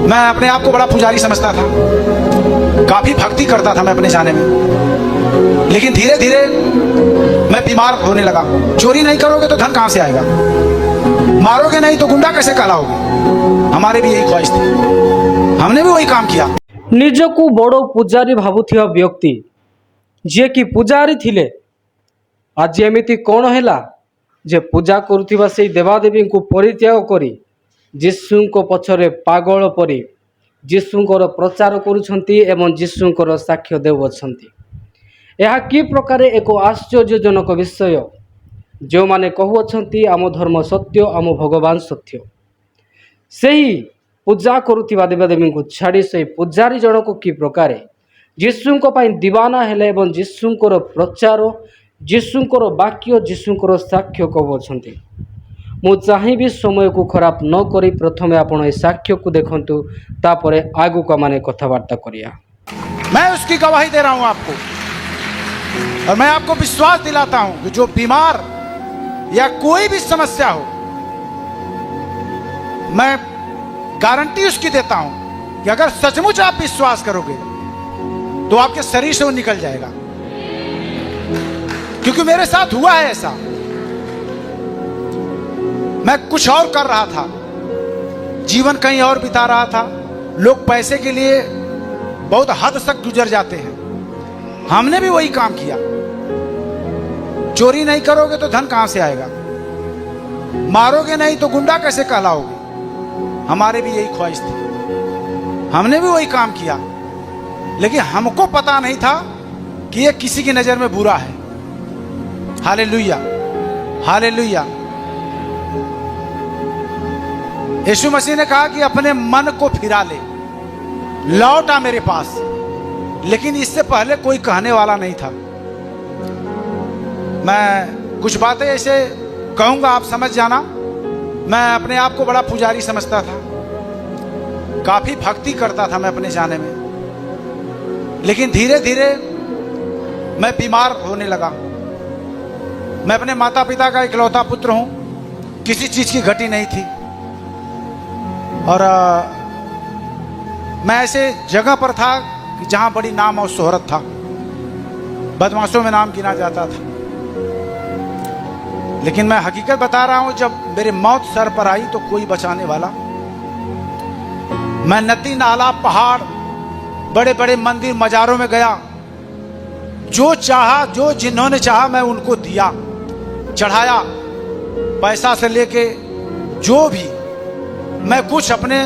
मैं अपने आप को बड़ा पुजारी समझता था, काफी भक्ति करता था मैं अपने जाने में, लेकिन धीरे धीरे मैं बीमार होने लगा। चोरी नहीं करोगे तो धन कहां से आएगा, मारोगे नहीं तो गुंडा कैसे कहलाओगे। हमारे भी यही ख्वाहिश थी, हमने भी वही काम किया। निजकू बड़ पूजारी भावुथिबा व्यक्ति जे कि पूजारी थिले आज एमिति कौन हैला जे पूजा करुथिबा सेई देवादेवी को परित्याग करी जीशुंको पछरे पागल परी जीशुंकर प्रचार करुछंती एवं जीशुंकर साक्ष्य देउछंती। यह कि प्रकार एक आश्चर्यजनक विषय जो माने कहउछंती आम धर्म सत्य आम भगवान सत्य। सही पूजा करुथिबा देवादेवी को छाड़ी से पूजारी जनक कि प्रकार जीशुंको पाई दीवाना हेले एवं जीशुंकर प्रचार जीशुंकर वाक्य जीशुंकर साक्ष्य कहउछंती। मु चाहिए समय को खराब न करी प्रथमे आपण ए साक्ष्य को देखंतु तापरे आगु का माने कथावार्ता करिया। मैं उसकी गवाही दे रहा हूं आपको, और मैं आपको विश्वास दिलाता हूं कि जो बीमार या कोई भी समस्या हो, मैं गारंटी उसकी देता हूं कि अगर सचमुच आप विश्वास करोगे तो आपके शरीर से वो निकल जाएगा, क्योंकि मेरे साथ हुआ है ऐसा। मैं कुछ और कर रहा था, जीवन कहीं और बिता रहा था। लोग पैसे के लिए बहुत हद तक गुजर जाते हैं, हमने भी वही काम किया। चोरी नहीं करोगे तो धन कहां से आएगा, मारोगे नहीं तो गुंडा कैसे कहलाओगे। हमारे भी यही ख्वाहिश थी, हमने भी वही काम किया, लेकिन हमको पता नहीं था कि ये किसी की नजर में बुरा है। Hallelujah, hallelujah. यीशु मसीह ने कहा कि अपने मन को फिरा ले, लौट आ मेरे पास, लेकिन इससे पहले कोई कहने वाला नहीं था। मैं कुछ बातें ऐसे कहूंगा, आप समझ जाना। मैं अपने आप को बड़ा पुजारी समझता था, काफी भक्ति करता था मैं अपने जाने में, लेकिन धीरे धीरे मैं बीमार होने लगा। मैं अपने माता पिता का इकलौता पुत्र हूं, किसी चीज की घटी नहीं थी, और मैं ऐसे जगह पर था कि जहां बड़ी नाम और शोहरत था, बदमाशों में नाम गिना जाता था। लेकिन मैं हकीकत बता रहा हूं, जब मेरी मौत सर पर आई तो कोई बचाने वाला। मैं नदी नाला पहाड़ बड़े बड़े मंदिर मजारों में गया, जो चाहा, जो जिन्होंने चाहा मैं उनको दिया, चढ़ाया, पैसा से लेके जो भी। मैं कुछ अपने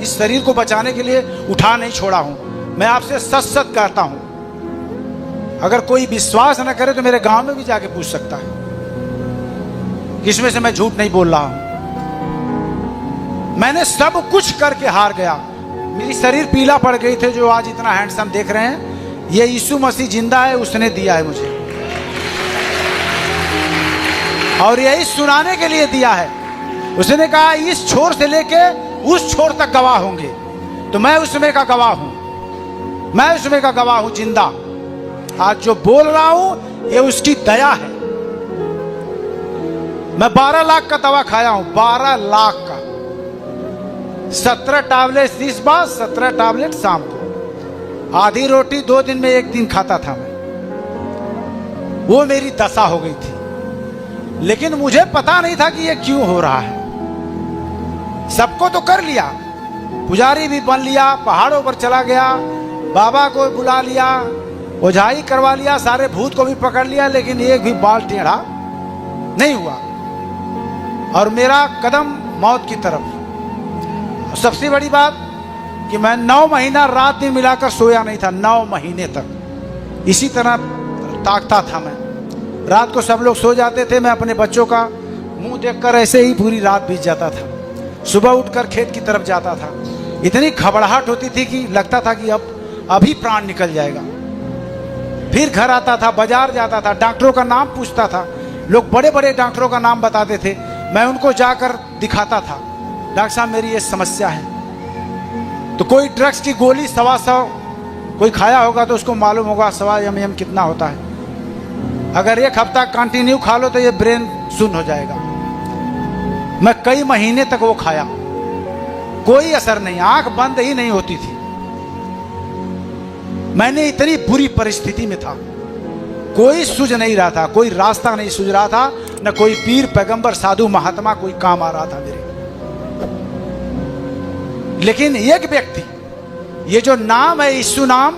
इस शरीर को बचाने के लिए उठा नहीं छोड़ा हूं। मैं आपसे सच सच कहता हूं, अगर कोई विश्वास न करे तो मेरे गांव में भी जाके पूछ सकता है, इसमें से मैं झूठ नहीं बोल रहा हूं। मैंने सब कुछ करके हार गया। मेरी शरीर पीला पड़ गई थे, जो आज इतना हैंडसम देख रहे हैं, ये यीशु मसीह जिंदा है, उसने दिया है मुझे, और यही सुनाने के लिए दिया है। उसने कहा इस छोर से लेके उस छोर तक गवाह होंगे, तो मैं उसमें का गवाह हूं, मैं उसमें का गवाह हूं जिंदा। आज जो बोल रहा हूं ये उसकी दया है। मैं 12 लाख का दवा खाया हूं, 12 लाख का, 17 टैबलेट इस बार, 17 टैबलेट शाम को, आधी रोटी 2 दिन में 1 दिन खाता था मैं। वो मेरी दशा हो गई थी, लेकिन मुझे पता नहीं था कि ये क्यों हो रहा है। सबको तो कर लिया, पुजारी भी बन लिया, पहाड़ों पर चला गया, बाबा को बुला लिया, ओझाई करवा लिया, सारे भूत को भी पकड़ लिया, लेकिन एक भी बाल टेढ़ा नहीं हुआ, और मेरा कदम मौत की तरफ। सबसे बड़ी बात कि मैं 9 महीना रात दिन मिलाकर सोया नहीं था, 9 महीने तक इसी तरह ताकता था मैं। रात को सब लोग सो जाते थे, मैं अपने बच्चों का मुंह देखकर ऐसे ही पूरी रात बीत जाता था। सुबह उठकर खेत की तरफ जाता था, इतनी घबराहट होती थी कि लगता था कि अब अभी प्राण निकल जाएगा। फिर घर आता था, बाजार जाता था, डॉक्टरों का नाम पूछता था, लोग बड़े बड़े डॉक्टरों का नाम बताते थे, मैं उनको जाकर दिखाता था, डॉक्टर साहब मेरी ये समस्या है। तो कोई ड्रग्स की गोली 125 कोई खाया होगा तो उसको मालूम होगा 125 ml कितना होता है। अगर 1 हफ्ता कंटिन्यू खा लो तो ये ब्रेन सुन्न हो जाएगा। मैं कई महीने तक वो खाया, कोई असर नहीं, आंख बंद ही नहीं होती थी। मैंने इतनी बुरी परिस्थिति में था, कोई सूझ नहीं रहा था, कोई रास्ता नहीं सूझ रहा था, न कोई पीर पैगंबर साधु महात्मा कोई काम आ रहा था मेरे। लेकिन एक व्यक्ति, ये जो नाम है यीशु नाम,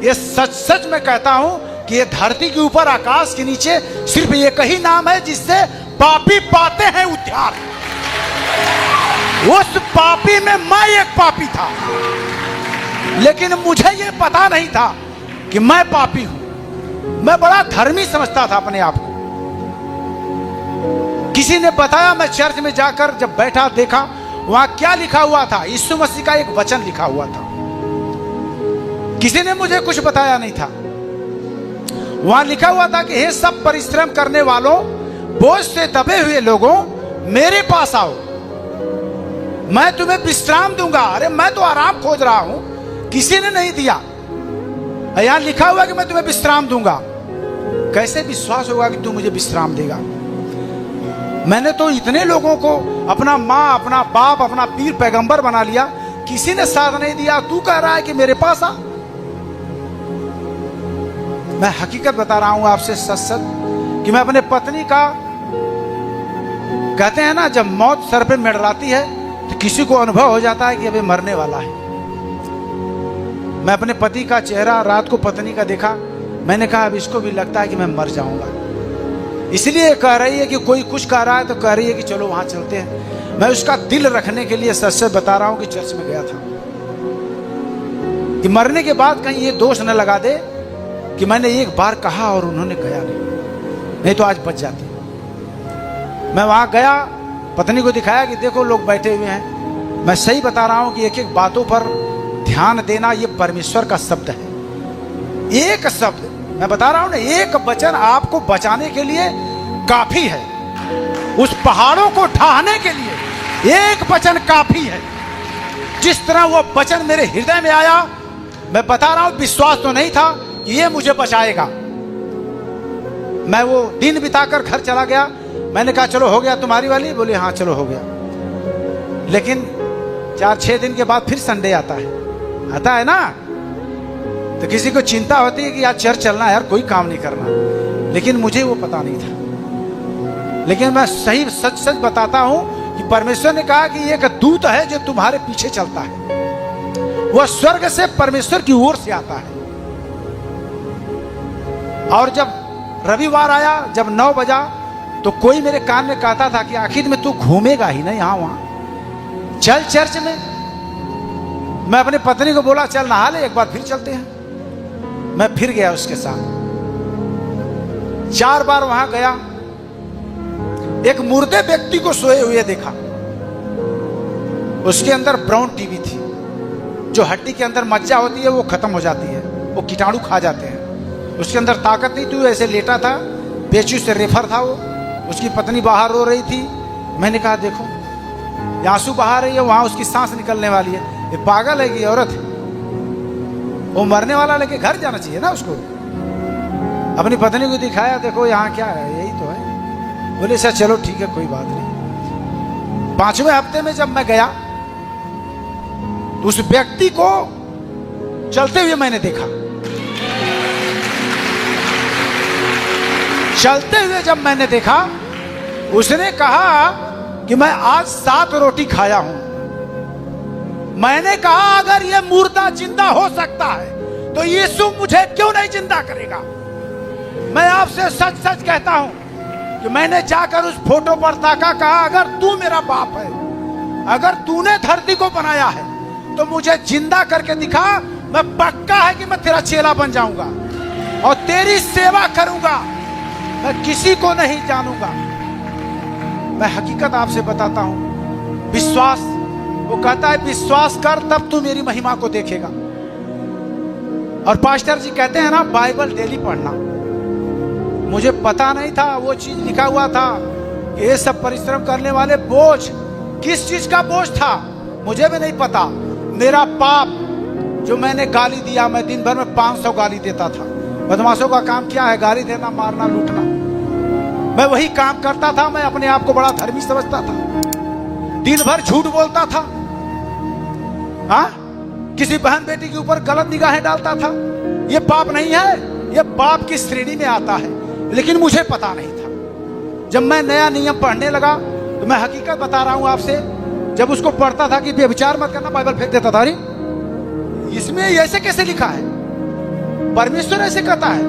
ये सच सच मैं कहता हूं कि ये धरती के ऊपर आकाश के नीचे सिर्फ एक ही नाम है जिससे पापी पाते हैं उद्धार। उस पापी में मैं एक पापी था, लेकिन मुझे ये पता नहीं था कि मैं पापी हूं। मैं बड़ा धर्मी समझता था अपने आप को। किसी ने बताया, मैं चर्च में जाकर जब बैठा देखा वहां क्या लिखा हुआ था, यीशु मसीह का एक वचन लिखा हुआ था। किसी ने मुझे कुछ बताया नहीं था। वहां लिखा हुआ था कि हे सब परिश्रम करने वालों, बोझ से दबे हुए लोगों, मेरे पास आओ, मैं तुम्हें विश्राम दूंगा। अरे मैं तो आराम खोज रहा हूं, किसी ने नहीं दिया। यहां लिखा हुआ कि मैं तुम्हें विश्राम दूंगा। कैसे विश्वास होगा कि तू मुझे विश्राम देगा? मैंने तो इतने लोगों को अपना माँ, अपना बाप, अपना पीर पैगंबर बना लिया, किसी ने साथ नहीं दिया। तू कह रहा है कि मेरे पास आ। मैं हकीकत बता रहा हूं आपसे सच सच कि मैं अपने पत्नी का, कहते हैं ना जब मौत सर पे मंडराती है तो किसी को अनुभव हो जाता है कि अभी मरने वाला है। मैं अपने पति का चेहरा रात को पत्नी का देखा, मैंने कहा अब इसको भी लगता है कि मैं मर जाऊंगा। इसलिए कह रही है कि कोई कुछ कह रहा है तो कह रही है कि चलो वहां चलते हैं। मैं उसका दिल रखने के लिए सच सच बता रहा हूं कि चर्च में गया था कि मरने के बाद कहीं ये दोष न लगा दे कि मैंने एक बार कहा और उन्होंने कहा नहीं तो आज बच जाती। मैं वहां गया, पत्नी को दिखाया कि देखो लोग बैठे हुए हैं। मैं सही बता रहा हूं कि एक एक बातों पर ध्यान देना ये परमेश्वर का शब्द है। एक शब्द मैं बता रहा हूं ना, एक वचन आपको बचाने के लिए काफी है। उस पहाड़ों को ढाने के लिए एक वचन काफी है। जिस तरह वो वचन मेरे हृदय में आया, मैं बता रहा हूं विश्वास तो नहीं था कि ये मुझे बचाएगा। मैं वो दिन बिताकर घर चला गया। मैंने कहा चलो हो गया तुम्हारी वाली? बोले हाँ चलो हो गया। लेकिन 4-6 दिन के बाद फिर संडे आता है ना, तो किसी को चिंता होती है कि यार चर्च चलना है, यार कोई काम नहीं करना। लेकिन मुझे वो पता नहीं था। लेकिन मैं सही सच सच बताता हूं कि परमेश्वर ने कहा कि एक दूत है जो तुम्हारे पीछे चलता है। वह स्वर्ग से परमेश्वर की ओर से आता है। और जब रविवार आया, जब 9 बजा, तो कोई मेरे कान में कहता था कि आखिर में तू घूमेगा ही ना यहां वहां, चल चर्च में। मैं अपनी पत्नी को बोला चल नहा ले, एक बार फिर चलते हैं। मैं फिर गया उसके साथ। 4 बार वहां गया। एक मुर्दे व्यक्ति को सोए हुए देखा। उसके अंदर ब्राउन टीबी थी। जो हड्डी के अंदर मज्जा होती है वो खत्म हो जाती है, वो कीटाणु खा जाते हैं। उसके अंदर ताकत नहीं थी, ऐसे लेटा था, पेचू से रेफर था वो। उसकी पत्नी बाहर रो रही थी। मैंने कहा देखो आंसू बहा रही है, वहां उसकी सांस निकलने वाली है। ये पागल है कि औरत है, वो मरने वाला लेके घर जाना चाहिए ना उसको। अपनी पत्नी को दिखाया, देखो यहाँ क्या है, यही तो है। बोले सर चलो ठीक है कोई बात नहीं। 5वें हफ्ते में जब मैं गया तो उस व्यक्ति को चलते हुए मैंने देखा। चलते हुए जब मैंने देखा, उसने कहा कि मैं आज 7 रोटी खाया हूं। मैंने कहा अगर ये मुर्दा जिंदा हो सकता है तो यीशु मुझे क्यों नहीं जिंदा करेगा? मैं आपसे सच सच कहता हूं कि मैंने जाकर उस फोटो पर ताका, कहा अगर तू मेरा बाप है, अगर तूने धरती को बनाया है तो मुझे जिंदा करके दिखा। मैं पक्का है कि मैं तेरा चेला बन जाऊंगा और तेरी सेवा करूंगा। मैं किसी को नहीं जानूंगा। मैं हकीकत आपसे बताता हूं। विश्वास, वो कहता है विश्वास कर तब तू मेरी महिमा को देखेगा। और पास्टर जी कहते हैं ना बाइबल डेली पढ़ना। मुझे पता नहीं था वो चीज लिखा हुआ था कि ये सब परिश्रम करने वाले बोझ, किस चीज का बोझ था मुझे भी नहीं पता। मेरा पाप जो मैंने गाली दिया, मैं दिन भर में 500 गाली देता था। बदमाशों का काम क्या है? गाली देना, मारना, लूटना। मैं वही काम करता था। मैं अपने आप को बड़ा धर्मी समझता था। दिन भर झूठ बोलता था। हाँ, किसी बहन बेटी के ऊपर गलत निगाहें डालता था। ये पाप नहीं है, ये पाप की श्रेणी में आता है, लेकिन मुझे पता नहीं था। जब मैं नया नियम पढ़ने लगा तो मैं हकीकत बता रहा हूं आपसे, जब उसको पढ़ता था कि व्यभिचार मत करना, बाइबल फेंक देता था। अरे इसमें ऐसे कैसे लिखा है? परमेश्वर ऐसे कहता है।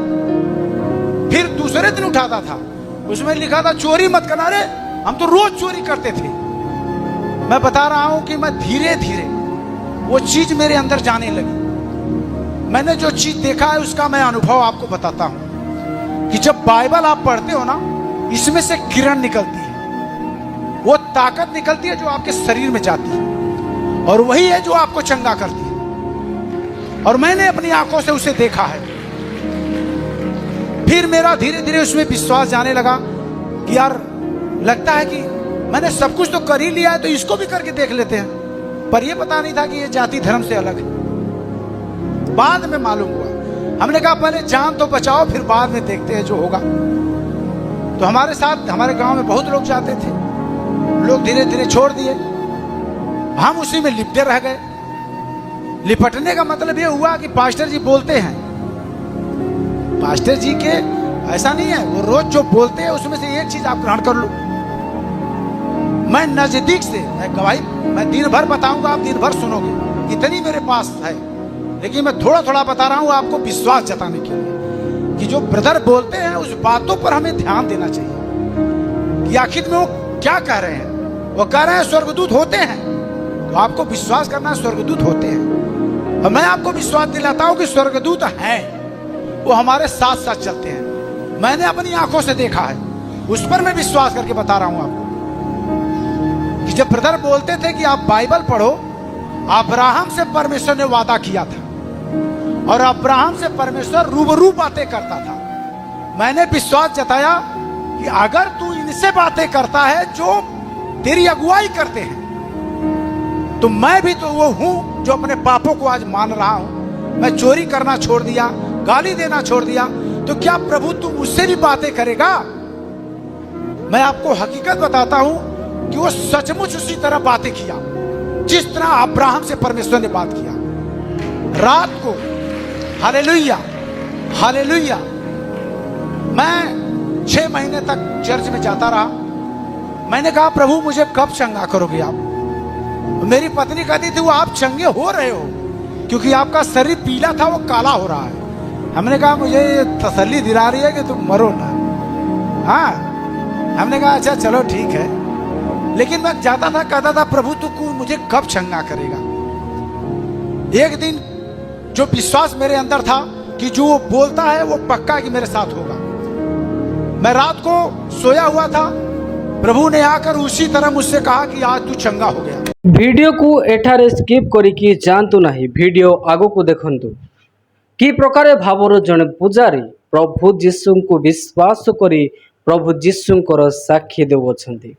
फिर दूसरे दिन उठाता था, उसमें लिखा था चोरी मत करना। अरे हम तो रोज चोरी करते थे। मैं बता रहा हूं कि मैं धीरे धीरे वो चीज मेरे अंदर जाने लगी। मैंने जो चीज देखा है उसका मैं अनुभव आपको बताता हूं कि जब बाइबल आप पढ़ते हो ना, इसमें से किरण निकलती है, वो ताकत निकलती है जो आपके शरीर में जाती है, और वही है जो आपको चंगा करती है। और मैंने अपनी आंखों से उसे देखा है। फिर मेरा धीरे धीरे उसमें विश्वास जाने लगा कि यार लगता है कि मैंने सब कुछ तो कर ही लिया है, तो इसको भी करके देख लेते हैं। पर यह पता नहीं था कि ये जाति धर्म से अलग है। बाद में मालूम हुआ। हमने कहा पहले जान तो बचाओ, फिर बाद में देखते हैं जो होगा। तो हमारे साथ हमारे गांव में बहुत लोग जाते थे, लोग धीरे धीरे छोड़ दिए, हम उसी में लिपटे रह गए। लिपटने का मतलब ये हुआ कि पास्टर जी बोलते हैं, पास्टर जी के ऐसा नहीं है, वो रोज जो बोलते हैं उसमें से एक चीज आप ग्रहण कर लो। मैं नजदीक से, मैं गवाही, मैं दिन भर बताऊंगा, आप दिन भर सुनोगे, इतनी मेरे पास है, लेकिन मैं थोड़ा थोड़ा बता रहा हूं आपको विश्वास जताने के लिए कि जो ब्रदर बोलते हैं उस बातों पर हमें ध्यान देना चाहिए कि आखिर में वो क्या कह रहे हैं। वो कह रहे हैं स्वर्गदूत होते हैं, तो आपको विश्वास करना स्वर्गदूत होते हैं। और मैं आपको विश्वास दिलाता हूं कि स्वर्गदूत हैं, वो हमारे साथ साथ चलते हैं। मैंने अपनी आंखों से देखा है, उस पर मैं विश्वास करके बता रहा हूं आपको कि जब ब्रदर बोलते थे कि आप बाइबल पढ़ो, अब्राहम से परमेश्वर ने वादा किया था और अब्राहम से परमेश्वर रूबरू बातें करता था। मैंने विश्वास जताया कि अगर तू इनसे बातें करता है जो तेरी अगुवाई करते हैं, तो मैं भी तो वो हूं जो अपने पापों को आज मान रहा हूं। मैं चोरी करना छोड़ दिया, गाली देना छोड़ दिया, तो क्या प्रभु तू मुझसे भी बातें करेगा? मैं आपको हकीकत बताता हूं कि वो सचमुच उसी तरह बातें किया जिस तरह अब्राहम से परमेश्वर ने बात किया। रात को हालेलुया हालेलुया, मैं 6 महीने तक चर्च में जाता रहा। मैंने कहा प्रभु मुझे कब चंगा करोगे आप? मेरी पत्नी कहती थी वो आप चंगे हो रहे हो क्योंकि आपका शरीर पीला था, वो काला हो रहा है। हमने कहा मुझे ये तसल्ली दिला रही है कि तुम मरो ना। हाँ, हमने कहा अच्छा चलो ठीक है, लेकिन मैं जाता था, कहता था प्रभु तू मुझे कब चंगा करेगा? एक दिन जो विश्वास मेरे अंदर था कि जो वो बोलता है वो पक्का कि मेरे साथ होगा। मैं रात को सोया हुआ था, प्रभु ने आकर उसी तरह मुझसे कहा कि आज तू चंगा हो गया। वीडियो को एठारे स्किप करिकी जानतु नाही, वीडियो आगो को देखंतु। कि प्रकारे भावर जने पूजारी प्रभु जीशु को विश्वास करी प्रभु जीशुंकर साक्षी देउछंती।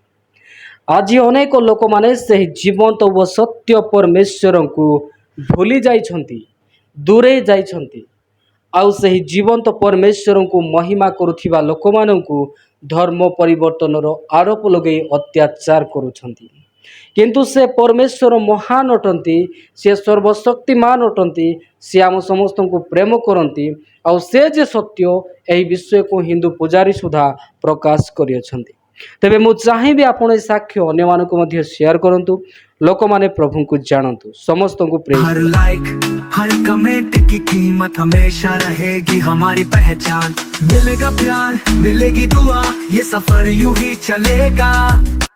आज अनेक लोक माने से जीवंत व सत्य परमेश्वर को भूली जाइछंती, दूरे जाइछंती। आउ से जीवंत परमेश्वर को महिमा करुथिबा लोक माननकु धर्म परिवर्तन आरोप लगे अत्याचार करुछंती। किंतु से परमेश्वर महान अटंती, से सर्वशक्तिमान अटंती, से आम समस्त को प्रेम करती। आउ से जे सत्य यही विषय को हिंदू पुजारी सुधा प्रकाश करियछंती। तेबे मु चाहिबी आपण साक्ष्य अन्य मानको मध्ये शेयर करंतु, लोक माने प्रभु को जानंतु। समस्त को प्रेम। हर लाइक हर कमेंट की कीमत हमेशा रहेगी हमारी पहचान। मिलेगा प्यार मिलेगी दुआ, ये सफर यूं ही चलेगा।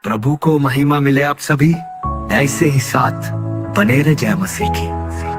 प्रभु को महिमा मिले आप सभी ऐसे ही साथ बने रहे। जय मसीह की।